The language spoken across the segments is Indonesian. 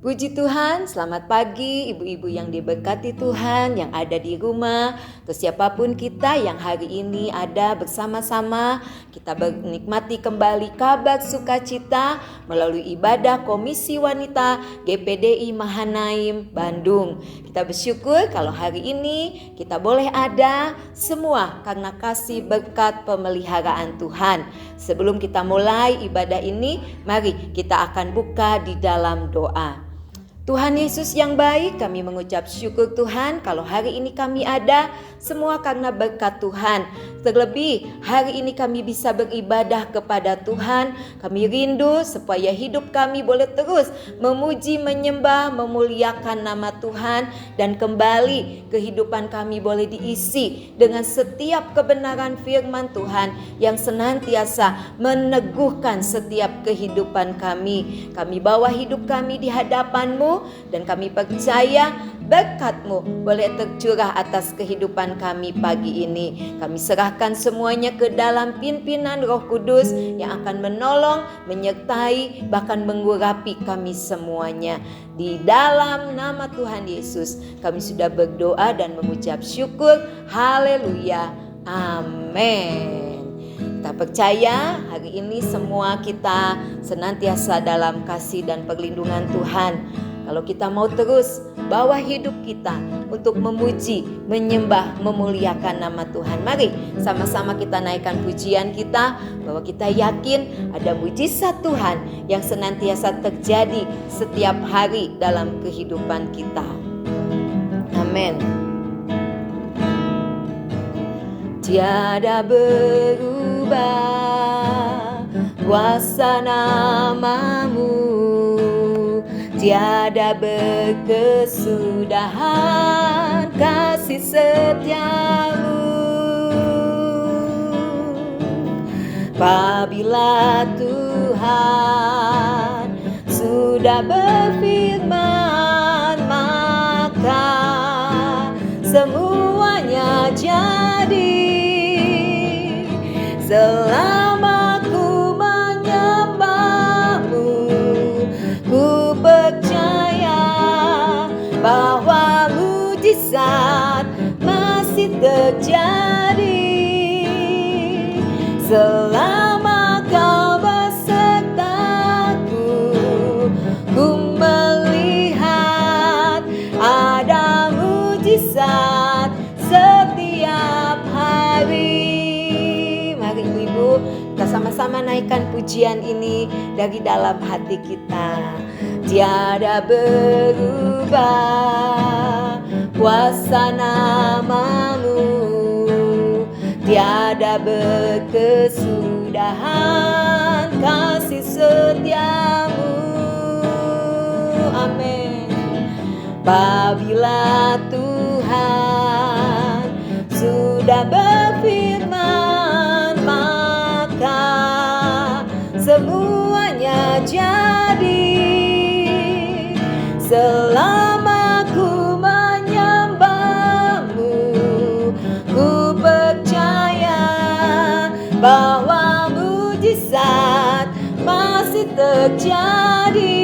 Puji Tuhan, selamat pagi ibu-ibu yang diberkati Tuhan yang ada di rumah, atau siapapun kita yang hari ini ada bersama-sama. Kita menikmati kembali kabar sukacita melalui ibadah Komisi Wanita GPDI Mahanaim Bandung. Kita bersyukur kalau hari ini kita boleh ada semua karena kasih berkat pemeliharaan Tuhan. Sebelum kita mulai ibadah ini, mari kita akan buka di dalam doa. Tuhan Yesus yang baik, kami mengucap syukur Tuhan kalau hari ini kami ada semua karena berkat Tuhan. Terlebih hari ini kami bisa beribadah kepada Tuhan. Kami rindu supaya hidup kami boleh terus memuji, menyembah, memuliakan nama Tuhan. Dan kembali kehidupan kami boleh diisi dengan setiap kebenaran firman Tuhan yang senantiasa meneguhkan setiap kehidupan kami. Kami bawa hidup kami di hadapan-Mu dan kami percaya berkat-Mu boleh tercurah atas kehidupan kami pagi ini. Kami serahkan semuanya ke dalam pimpinan Roh Kudus yang akan menolong, menyertai, bahkan mengurapi kami semuanya. Di dalam nama Tuhan Yesus kami sudah berdoa dan mengucap syukur. Haleluya. Amin. Kita percaya hari ini semua kita senantiasa dalam kasih dan perlindungan Tuhan. Kalau kita mau terus bawa hidup kita untuk memuji, menyembah, memuliakan nama Tuhan. Mari sama-sama kita naikkan pujian kita bahwa kita yakin ada mujizat Tuhan yang senantiasa terjadi setiap hari dalam kehidupan kita. Amin. Tiada berubah kuasa nama-Mu, tiada berkesudahan kasih setia-Mu. Apabila Tuhan sudah berfirman, maka semuanya jadi. Selama ku menyembah-Mu, ku percaya bahwa mujizat masih terjadi. Selama Kau besertaku, ku melihat ada mujizat setiap hari. Mari ibu-ibu kita sama-sama naikkan pujian ini dari dalam hati kita. Tiada berubah kuasa nama-Mu, tiada berkesudahan kasih setia-Mu. Amin. Apabila Tuhan sudah berfirman, maka semuanya jadi. Selama ku menyembah-Mu, ku percaya bahwa mujizat masih terjadi.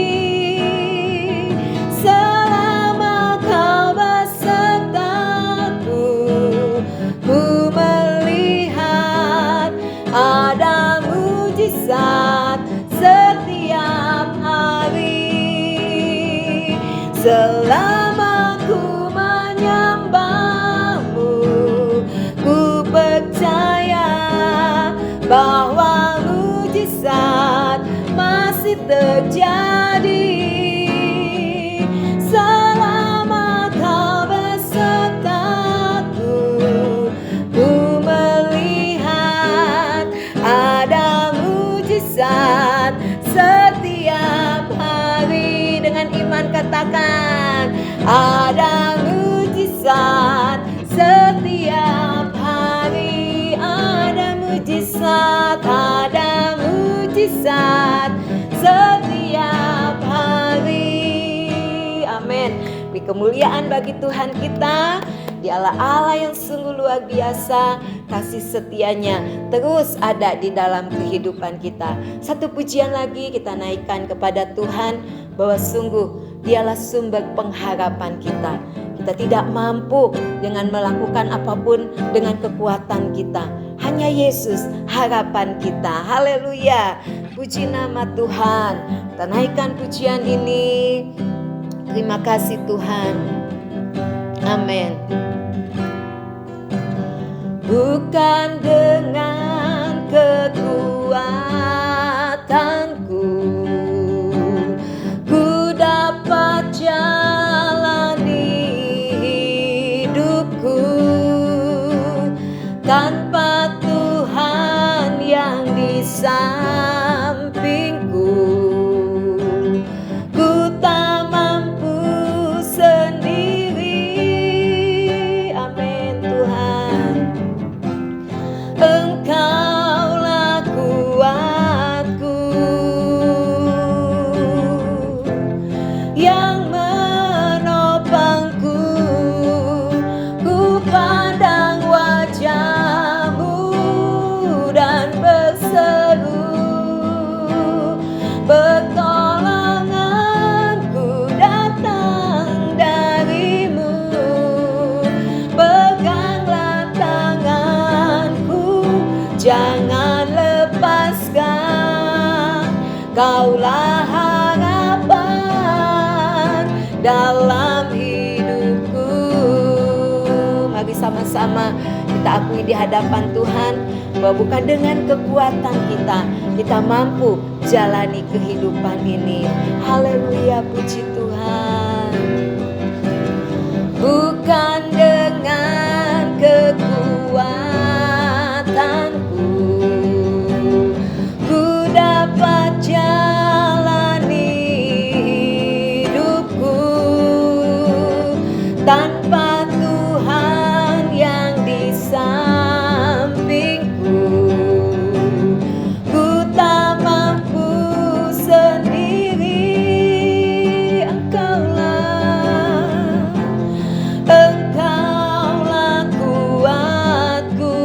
Selama Kau besertaku, ku melihat ada mujizat setiap hari. Selama ku menyembah-Mu, ku percaya bahwa mujizat masih terjadi. Selama Kau besertaku, ku melihat ada mujizat setiap hari. Dengan iman katakan, ada mujizat setiap hari. Ada mujizat, ada mujizat setiap hari. Amin. Beri kemuliaan bagi Tuhan kita. Dialah Allah yang sungguh luar biasa, kasih setianya terus ada di dalam kehidupan kita. Satu pujian lagi kita naikkan kepada Tuhan bahwa sungguh Dialah sumber pengharapan kita. Kita tidak mampu dengan melakukan apapun dengan kekuatan kita. Hanya Yesus harapan kita. Haleluya. Puji nama Tuhan. Kita naikkan pujian ini. Terima kasih Tuhan. Amin. Bukan dengan kekuatanku ku dapat jalani hidupku, tanpa Tuhan yang di sampingku ku tak mampu sendiri. Amin Tuhan. Engkaulah kuatku yang menopangku, ku pandang wajah-Mu dan berseru, pertolonganku datang dari-Mu. Peganglah tanganku, jangan lepaskan, Kaulah harapan dalam hidupku. Mari sama-sama kita akui di hadapan Tuhan bahwa bukan dengan kekuatan kita mampu jalani kehidupan ini. Haleluya, puji Tuhan. Bukan dengan kekuatanku ku dapat jalani hidupku, tanpa Tuhan yang di sampingku ku tak mampu sendiri. Engkaulah kuatku,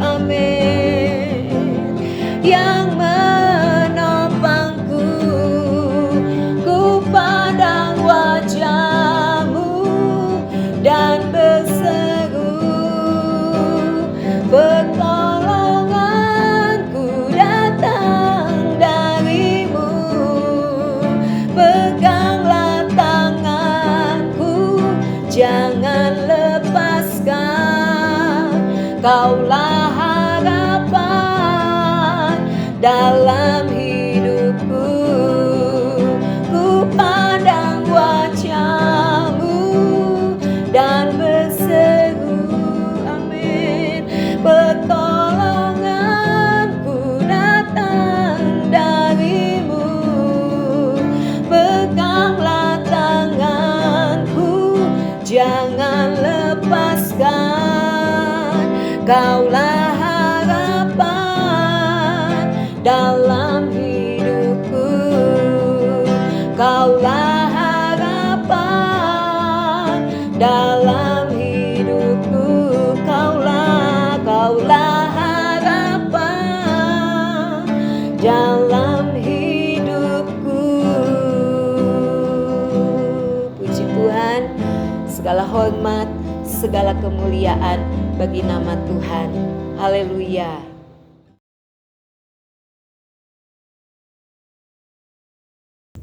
amin, yang menopangku, ku pandang wajah-Mu dan berseru, pertolonganku datang dari-Mu. Peganglah tanganku, jangan lepaskan, Kaulah harapan dalam hidupku. Ku pandang wajah-Mu dan berseru, amin, pertolonganku datang dari-Mu. Peganglah tanganku, jangan lepaskan, Kaulah harapan dalam hidupku. Kaulah harapan dalam hidupku. Kaulah harapan dalam hidupku. Puji Tuhan, segala hormat, segala kemuliaan bagi nama Tuhan. Haleluya.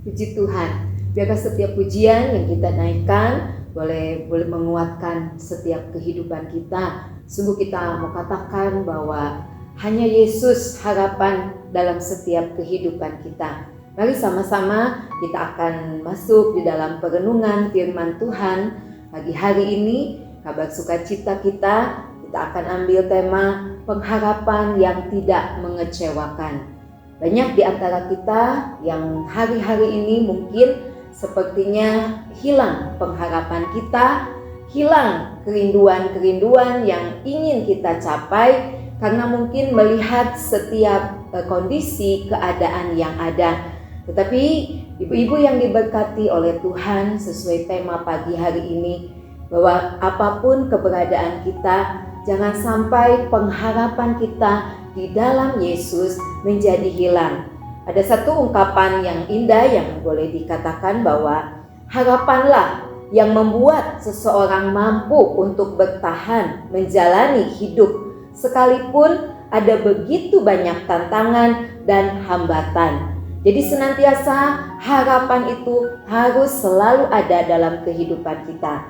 Puji Tuhan, biarlah setiap pujian yang kita naikkan boleh menguatkan setiap kehidupan kita. Sungguh kita mau katakan bahwa hanya Yesus harapan dalam setiap kehidupan kita. Mari sama-sama kita akan masuk di dalam perenungan firman Tuhan pagi hari ini. Kabar sukacita kita akan ambil tema pengharapan yang tidak mengecewakan. Banyak di antara kita yang hari-hari ini mungkin sepertinya hilang pengharapan kita, hilang kerinduan-kerinduan yang ingin kita capai karena mungkin melihat setiap kondisi keadaan yang ada. Tetapi ibu-ibu yang diberkati oleh Tuhan, sesuai tema pagi hari ini, bahwa apapun keberadaan kita, jangan sampai pengharapan kita di dalam Yesus menjadi hilang. Ada satu ungkapan yang indah yang boleh dikatakan bahwa harapanlah yang membuat seseorang mampu untuk bertahan menjalani hidup sekalipun ada begitu banyak tantangan dan hambatan. Jadi senantiasa harapan itu harus selalu ada dalam kehidupan kita.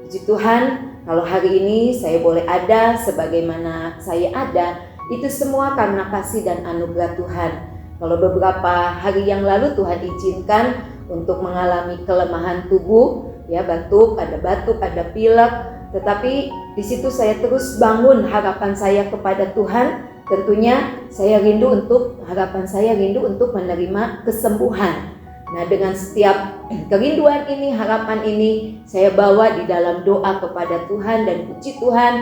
Puji Tuhan, kalau hari ini saya boleh ada sebagaimana saya ada, itu semua karena kasih dan anugerah Tuhan. Kalau beberapa hari yang lalu Tuhan izinkan untuk mengalami kelemahan tubuh, ya batuk, ada pilek, tetapi di situ saya terus bangun harapan saya kepada Tuhan. Tentunya harapan saya rindu untuk menerima kesembuhan. Nah, dengan setiap kerinduan ini, harapan ini, saya bawa di dalam doa kepada Tuhan dan puji Tuhan,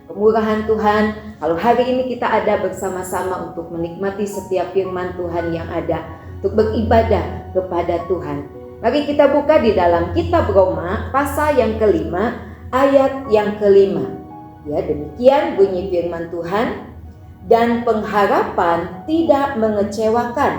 kemurahan Tuhan. Kalau hari ini kita ada bersama-sama untuk menikmati setiap firman Tuhan yang ada, untuk beribadah kepada Tuhan. Mari kita buka di dalam kitab Roma pasal yang kelima, ayat yang kelima. Ya, demikian bunyi firman Tuhan. Dan pengharapan tidak mengecewakan,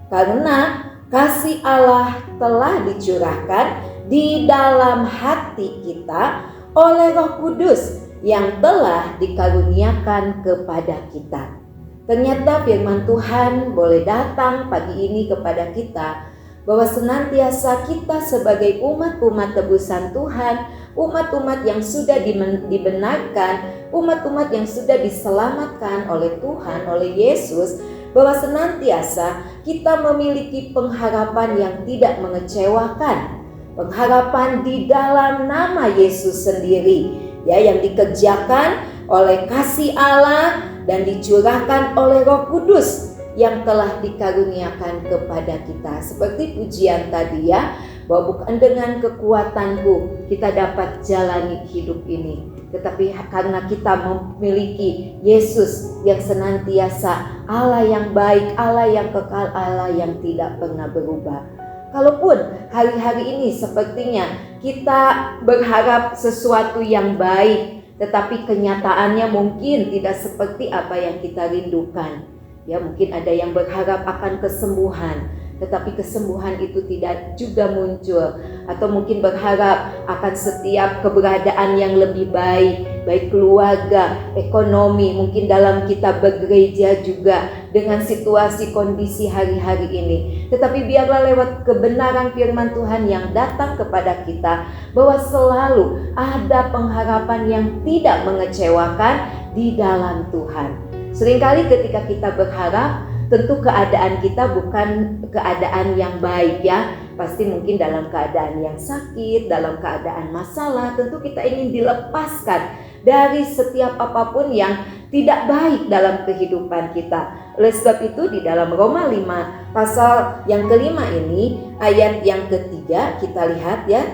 karena kasih Allah telah dicurahkan di dalam hati kita oleh Roh Kudus yang telah dikaruniakan kepada kita. Ternyata firman Tuhan boleh datang pagi ini kepada kita, bahwa senantiasa kita sebagai umat-umat tebusan Tuhan, umat-umat yang sudah dibenarkan, umat-umat yang sudah diselamatkan oleh Tuhan, oleh Yesus, bahwa senantiasa kita memiliki pengharapan yang tidak mengecewakan. Pengharapan di dalam nama Yesus sendiri, ya, yang dikerjakan oleh kasih Allah dan dicurahkan oleh Roh Kudus yang telah dikaruniakan kepada kita. Seperti pujian tadi, ya, bahwa bukan dengan kekuatanku kita dapat jalani hidup ini, tetapi karena kita memiliki Yesus yang senantiasa Allah yang baik, Allah yang kekal, Allah yang tidak pernah berubah. Kalaupun hari-hari ini sepertinya kita berharap sesuatu yang baik, tetapi kenyataannya mungkin tidak seperti apa yang kita rindukan. Ya, mungkin ada yang berharap akan kesembuhan, tetapi kesembuhan itu tidak juga muncul. Atau mungkin berharap akan setiap keberadaan yang lebih baik, baik keluarga, ekonomi, mungkin dalam kita bergereja juga dengan situasi kondisi hari-hari ini. Tetapi biarlah lewat kebenaran firman Tuhan yang datang kepada kita, bahwa selalu ada pengharapan yang tidak mengecewakan di dalam Tuhan. Seringkali ketika kita berharap, tentu keadaan kita bukan keadaan yang baik, ya. Pasti mungkin dalam keadaan yang sakit, dalam keadaan masalah. Tentu kita ingin dilepaskan dari setiap apapun yang tidak baik dalam kehidupan kita. Oleh sebab itu di dalam Roma 5 pasal yang kelima ini, ayat yang ketiga, kita lihat, ya.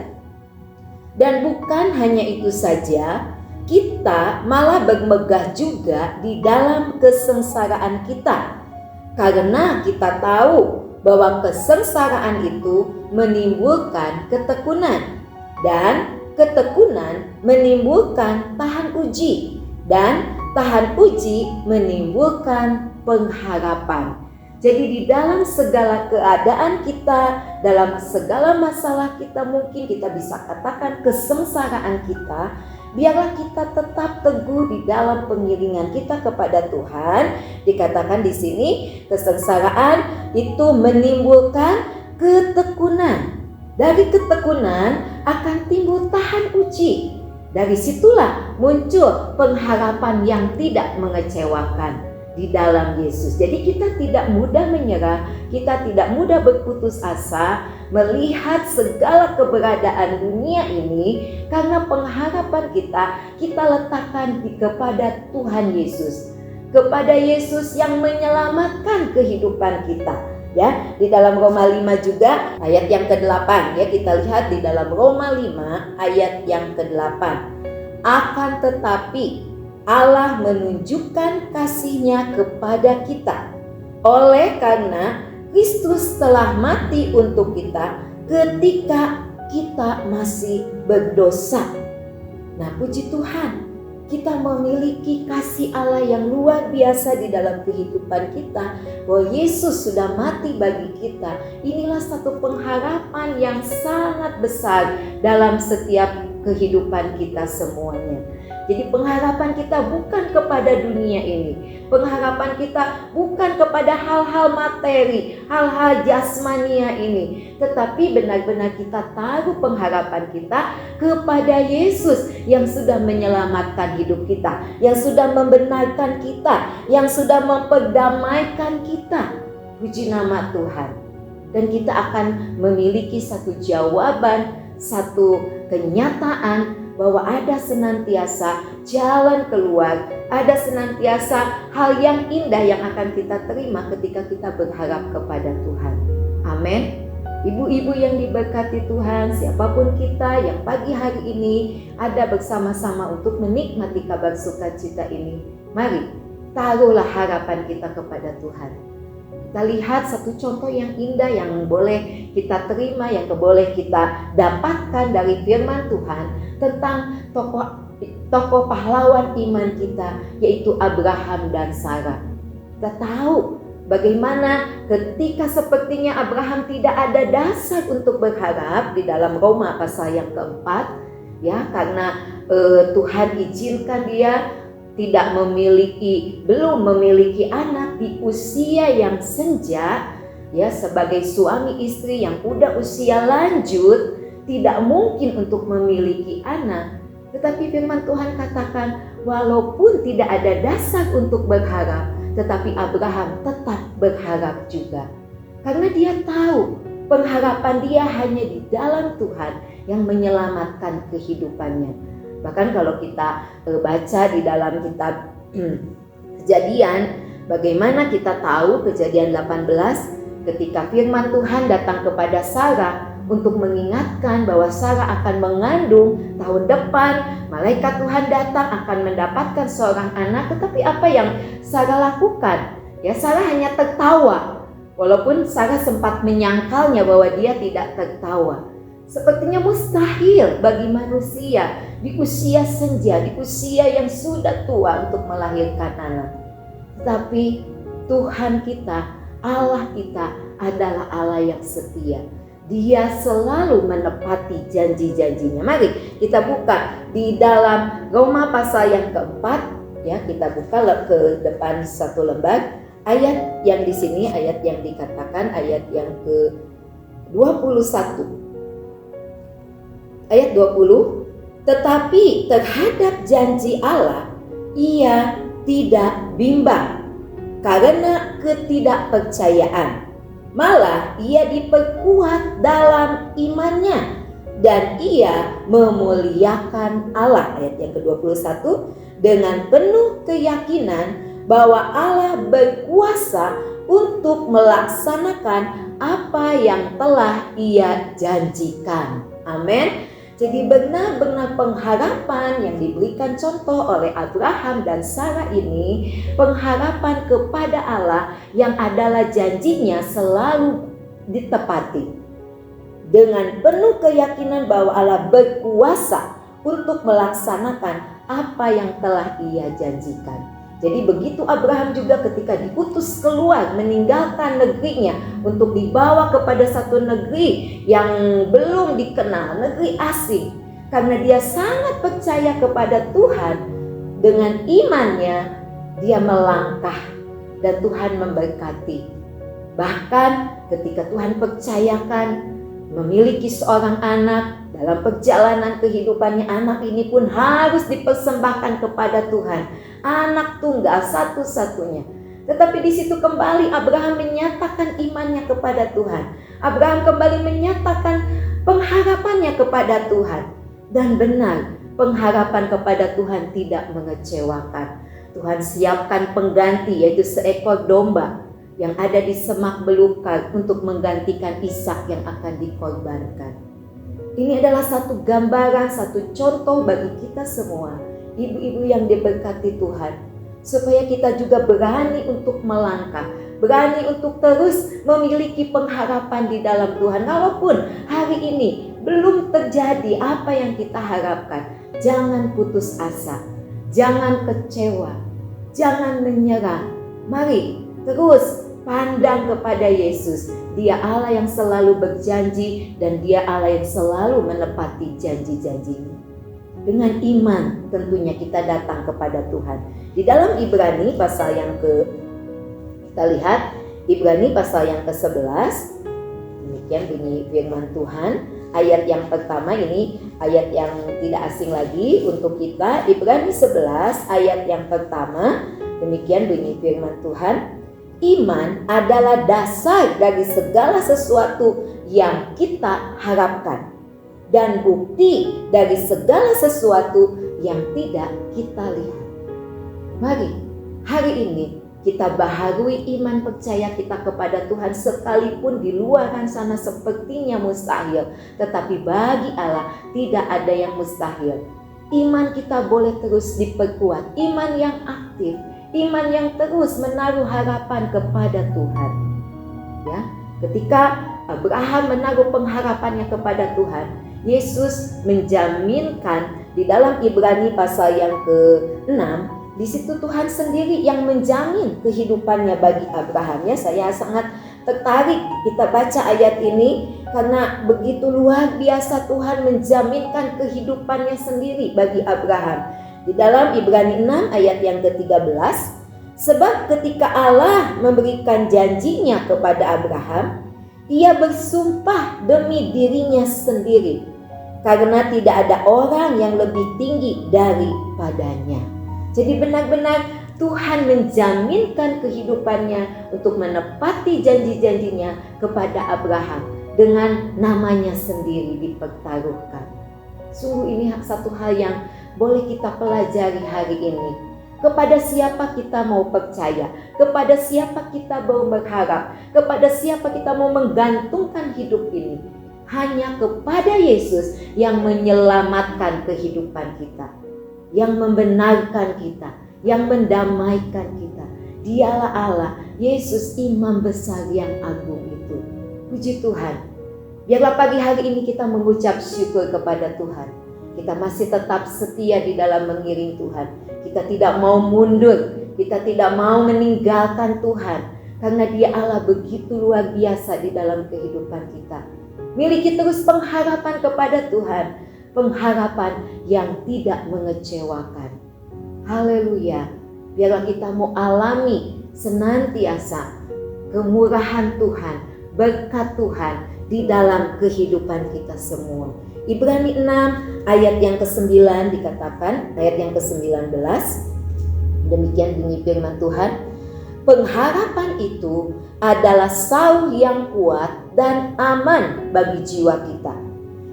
Dan bukan hanya itu saja, kita malah bermegah juga di dalam kesengsaraan kita, karena kita tahu bahwa kesengsaraan itu menimbulkan ketekunan, dan ketekunan menimbulkan tahan uji, dan tahan uji menimbulkan pengharapan. Jadi di dalam segala keadaan kita, dalam segala masalah kita, mungkin kita bisa katakan kesengsaraan kita, biarlah kita tetap teguh di dalam pengiringan kita kepada Tuhan. Dikatakan di sini, kesengsaraan itu menimbulkan ketekunan. Dari ketekunan akan timbul tahan uji. Dari situlah muncul pengharapan yang tidak mengecewakan di dalam Yesus. Jadi kita tidak mudah menyerah, kita tidak mudah berputus asa melihat segala keberadaan dunia ini, karena pengharapan kita letakkan kepada Tuhan Yesus, kepada Yesus yang menyelamatkan kehidupan kita. Ya, di dalam Roma 5 juga ayat yang ke-8, ya, kita lihat di dalam Roma 5 ayat yang ke-8. Akan tetapi Allah menunjukkan kasih-Nya kepada kita oleh karena Kristus telah mati untuk kita ketika kita masih berdosa. Nah, puji Tuhan, kita memiliki kasih Allah yang luar biasa di dalam kehidupan kita, bahwa Yesus sudah mati bagi kita. Inilah satu pengharapan yang sangat besar dalam setiap kehidupan kita semuanya. Jadi pengharapan kita bukan kepada dunia ini. Pengharapan kita bukan kepada hal-hal materi, hal-hal jasmania ini. Tetapi benar-benar kita taruh pengharapan kita kepada Yesus yang sudah menyelamatkan hidup kita, yang sudah membenarkan kita, yang sudah memperdamaikan kita. Puji nama Tuhan. Dan kita akan memiliki satu jawaban, satu kenyataan bahwa ada senantiasa jalan keluar, ada senantiasa hal yang indah yang akan kita terima ketika kita berharap kepada Tuhan. Amin. Ibu-ibu yang diberkati Tuhan, siapapun kita yang pagi hari ini ada bersama-sama untuk menikmati kabar sukacita ini, mari taruhlah harapan kita kepada Tuhan. Kita lihat satu contoh yang indah yang boleh kita terima, yang boleh kita dapatkan dari firman Tuhan tentang tokoh pahlawan iman kita, yaitu Abraham dan Sarah. Kita tahu bagaimana ketika sepertinya Abraham tidak ada dasar untuk berharap di dalam Roma pasal yang keempat, ya, karena Tuhan izinkan dia belum memiliki anak di usia yang senja, ya, sebagai suami istri yang udah usia lanjut, tidak mungkin untuk memiliki anak. Tetapi firman Tuhan katakan, walaupun tidak ada dasar untuk berharap, tetapi Abraham tetap berharap juga. Karena dia tahu pengharapan dia hanya di dalam Tuhan yang menyelamatkan kehidupannya. Bahkan kalau kita baca di dalam kitab Kejadian, bagaimana kita tahu Kejadian 18 ketika firman Tuhan datang kepada Sarah untuk mengingatkan bahwa Sarah akan mengandung tahun depan, malaikat Tuhan datang akan mendapatkan seorang anak. Tetapi apa yang Sarah lakukan? Ya, Sarah hanya tertawa, walaupun Sarah sempat menyangkalnya bahwa dia tidak tertawa. Sepertinya mustahil bagi manusia di usia senja, di usia yang sudah tua untuk melahirkan anak. Tetapi Tuhan kita, Allah kita adalah Allah yang setia. Dia selalu menepati janji-janjinya. Mari kita buka di dalam Roma pasal yang keempat, ya, kita buka ke depan satu lembar. Ayat yang di sini, ayat yang dikatakan ayat yang ke-21. Ayat 20, tetapi terhadap janji Allah ia tidak bimbang karena ketidakpercayaan. Malah ia diperkuat dalam imannya dan ia memuliakan Allah. Ayat yang ke-21, dengan penuh keyakinan bahwa Allah berkuasa untuk melaksanakan apa yang telah ia janjikan. Amin. Jadi benar-benar pengharapan yang diberikan contoh oleh Abraham dan Sarah ini, pengharapan kepada Allah yang adalah janjinya selalu ditepati. Dengan penuh keyakinan bahwa Allah berkuasa untuk melaksanakan apa yang telah ia janjikan. Jadi begitu Abraham juga ketika diutus keluar meninggalkan negerinya untuk dibawa kepada satu negeri yang belum dikenal, negeri asing. Karena dia sangat percaya kepada Tuhan, dengan imannya dia melangkah dan Tuhan memberkati. Bahkan ketika Tuhan percayakan memiliki seorang anak, dalam perjalanan kehidupannya anak ini pun harus dipersembahkan kepada Tuhan. Anak tunggal satu-satunya. Tetapi di situ kembali Abraham menyatakan imannya kepada Tuhan. Abraham kembali menyatakan pengharapannya kepada Tuhan. Dan benar, pengharapan kepada Tuhan tidak mengecewakan. Tuhan siapkan pengganti, yaitu seekor domba yang ada di semak belukar untuk menggantikan Ishak yang akan dikorbankan. Ini adalah satu gambaran, satu contoh bagi kita semua, ibu-ibu yang diberkati Tuhan, supaya kita juga berani untuk melangkah, berani untuk terus memiliki pengharapan di dalam Tuhan. Walaupun hari ini belum terjadi apa yang kita harapkan, jangan putus asa. Jangan kecewa, jangan menyerah. Mari terus pandang kepada Yesus. Dia Allah yang selalu berjanji dan Dia Allah yang selalu menepati janji-janjinya. Dengan iman tentunya kita datang kepada Tuhan. Di dalam Ibrani pasal yang kita lihat Ibrani pasal yang ke-11. Demikian bunyi firman Tuhan. Ayat yang pertama ini ayat yang tidak asing lagi untuk kita. Ibrani 11 ayat yang pertama. Demikian bunyi firman Tuhan. Iman adalah dasar dari segala sesuatu yang kita harapkan dan bukti dari segala sesuatu yang tidak kita lihat. Mari hari ini kita baharui iman percaya kita kepada Tuhan, sekalipun di luar sana sepertinya mustahil, tetapi bagi Allah tidak ada yang mustahil. Iman kita boleh terus diperkuat, iman yang aktif, iman yang terus menaruh harapan kepada Tuhan. Ya, ketika Abraham menaruh pengharapannya kepada Tuhan, Yesus menjaminkan di dalam Ibrani pasal yang ke-6. Di situ Tuhan sendiri yang menjamin kehidupannya bagi Abraham. Ya, saya sangat tertarik kita baca ayat ini karena begitu luar biasa Tuhan menjaminkan kehidupannya sendiri bagi Abraham. Di dalam Ibrani 6 ayat yang ke-13, sebab ketika Allah memberikan janjinya kepada Abraham, Ia bersumpah demi dirinya sendiri, karena tidak ada orang yang lebih tinggi daripadanya. Jadi benar-benar Tuhan menjaminkan kehidupannya untuk menepati janji-janjinya kepada Abraham dengan namanya sendiri dipertaruhkan. Sungguh ini satu hal yang boleh kita pelajari hari ini. Kepada siapa kita mau percaya, kepada siapa kita mau berharap, kepada siapa kita mau menggantungkan hidup ini. Hanya kepada Yesus yang menyelamatkan kehidupan kita, yang membenarkan kita, yang mendamaikan kita. Dialah Allah, Yesus imam besar yang agung itu. Puji Tuhan. Biarlah pagi hari ini kita mengucap syukur kepada Tuhan. Kita masih tetap setia di dalam mengiring Tuhan. Kita tidak mau mundur, kita tidak mau meninggalkan Tuhan, karena Dia Allah begitu luar biasa di dalam kehidupan kita. Miliki terus pengharapan kepada Tuhan, pengharapan yang tidak mengecewakan. Haleluya. Biarlah kita mau alami senantiasa kemurahan Tuhan, berkat Tuhan di dalam kehidupan kita semua. Ibrani 6 ayat yang ke-9 dikatakan, ayat yang ke-19, demikian bunyi firman Tuhan. Pengharapan itu adalah sauh yang kuat dan aman bagi jiwa kita,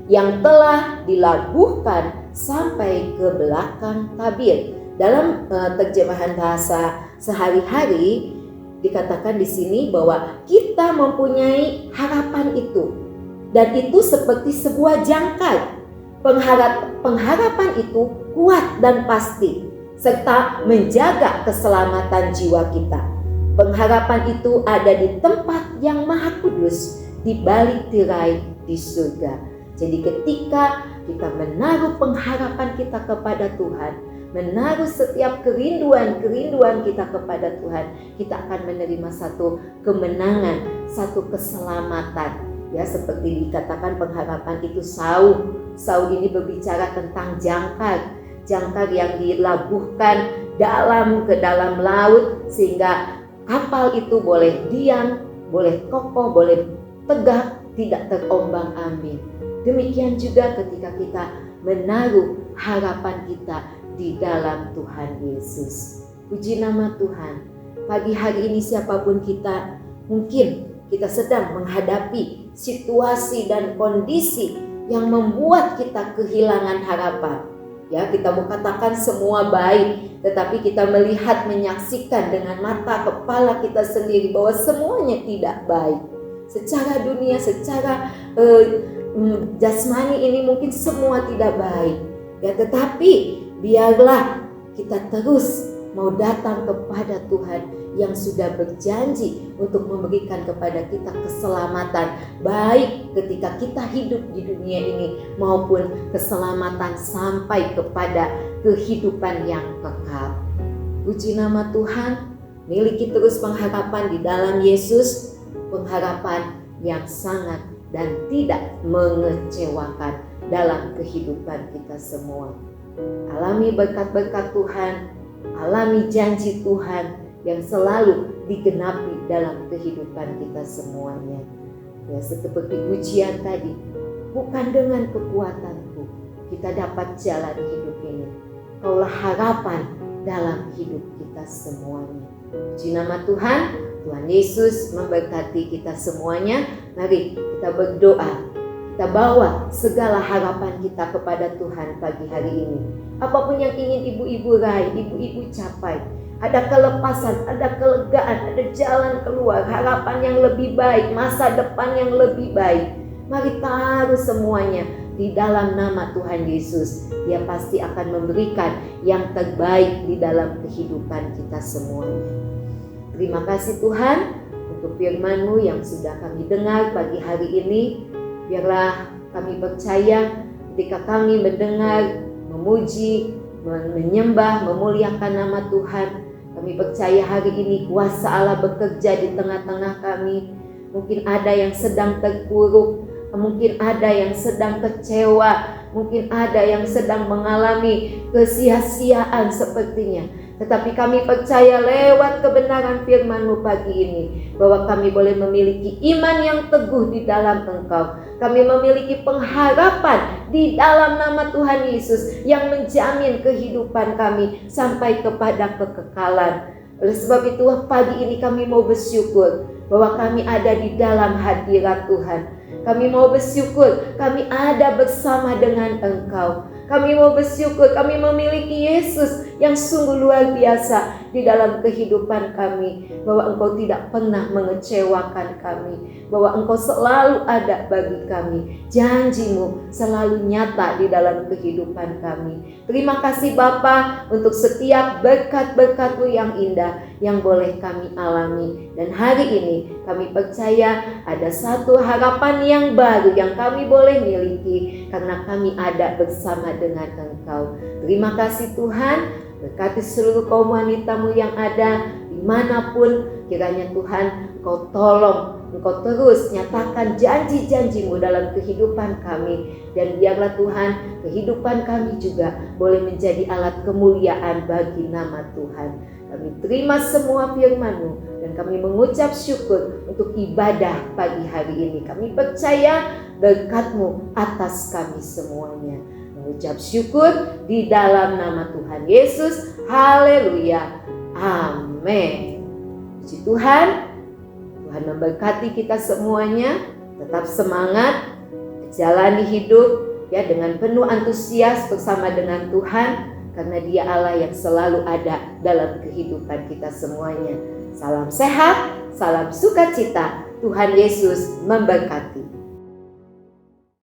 yang telah dilabuhkan sampai ke belakang tabir. Dalam terjemahan bahasa sehari-hari dikatakan di sini bahwa kita mempunyai harapan itu, dan itu seperti sebuah jangkar. Pengharapan itu kuat dan pasti, serta menjaga keselamatan jiwa kita. Pengharapan itu ada di tempat yang maha kudus, di balik tirai di surga. Jadi ketika kita menaruh pengharapan kita kepada Tuhan, menaruh setiap kerinduan kita kepada Tuhan, kita akan menerima satu kemenangan, satu keselamatan. Ya, seperti dikatakan pengharapan itu sauh. Sauh ini berbicara tentang jangkar yang dilabuhkan ke dalam laut, sehingga kapal itu boleh diam, boleh kokoh, boleh tegak, tidak terombang-ambing. Demikian juga ketika kita menaruh harapan kita di dalam Tuhan Yesus. Puji nama Tuhan. Pagi hari ini siapapun kita, mungkin kita sedang menghadapi situasi dan kondisi yang membuat kita kehilangan harapan. Ya, kita mau katakan semua baik, tetapi kita melihat, menyaksikan dengan mata kepala kita sendiri bahwa semuanya tidak baik. Secara dunia, secara jasmani ini mungkin semua tidak baik. Ya, tetapi biarlah kita terus mau datang kepada Tuhan yang sudah berjanji untuk memberikan kepada kita keselamatan, baik ketika kita hidup di dunia ini maupun keselamatan sampai kepada kehidupan yang kekal. Puji nama Tuhan, miliki terus pengharapan di dalam Yesus, pengharapan yang sangat dan tidak mengecewakan dalam kehidupan kita semua. Alami berkat-berkat Tuhan, alami janji Tuhan yang selalu digenapi dalam kehidupan kita semuanya. Ya, seperti pujian tadi, bukan dengan kekuatanku kita dapat jalan hidup ini, Kaulah harapan dalam hidup kita semuanya. Puji nama Tuhan, Tuhan Yesus memberkati kita semuanya. Mari kita berdoa. Kita bawa segala harapan kita kepada Tuhan pagi hari ini. Apapun yang ingin ibu-ibu raih, ibu-ibu capai. Ada kelepasan, ada kelegaan, ada jalan keluar, harapan yang lebih baik, masa depan yang lebih baik. Mari taruh semuanya di dalam nama Tuhan Yesus. Dia pasti akan memberikan yang terbaik di dalam kehidupan kita semuanya. Terima kasih Tuhan untuk firman-Mu yang sudah kami dengar pagi hari ini. Biarlah kami percaya ketika kami mendengar, memuji, menyembah, memuliakan nama Tuhan, kami percaya hari ini kuasa Allah bekerja di tengah-tengah kami. Mungkin ada yang sedang terpuruk, mungkin ada yang sedang kecewa, mungkin ada yang sedang mengalami kesia-siaan sepertinya. Tetapi kami percaya lewat kebenaran firman-Mu pagi ini, bahwa kami boleh memiliki iman yang teguh di dalam Engkau. Kami memiliki pengharapan di dalam nama Tuhan Yesus yang menjamin kehidupan kami sampai kepada kekekalan. Oleh sebab itu pagi ini kami mau bersyukur bahwa kami ada di dalam hadirat Tuhan. Kami mau bersyukur kami ada bersama dengan Engkau. Kami mau bersyukur kami memiliki Yesus yang sungguh luar biasa di dalam kehidupan kami. Bahwa Engkau tidak pernah mengecewakan kami. Bahwa Engkau selalu ada bagi kami. Janji-Mu selalu nyata di dalam kehidupan kami. Terima kasih Bapa untuk setiap berkat-berkat-Mu yang indah yang boleh kami alami. Dan hari ini kami percaya ada satu harapan yang baru yang kami boleh miliki karena kami ada bersama dengan Engkau. Terima kasih Tuhan, berkati seluruh kaum wanita-Mu yang ada dimanapun. Kiranya Tuhan Engkau tolong, Engkau terus nyatakan janji-janji-Mu dalam kehidupan kami. Dan biarlah Tuhan kehidupan kami juga boleh menjadi alat kemuliaan bagi nama Tuhan. Kami terima semua firman-Mu dan kami mengucap syukur untuk ibadah pagi hari ini. Kami percaya berkat-Mu atas kami semuanya. Mengucap syukur di dalam nama Tuhan Yesus. Haleluya. Amin. Puji Tuhan. Tuhan memberkati kita semuanya. Tetap semangat. Jalani hidup ya dengan penuh antusias bersama dengan Tuhan. Karena Dia Allah yang selalu ada dalam kehidupan kita semuanya. Salam sehat, salam sukacita. Tuhan Yesus memberkati.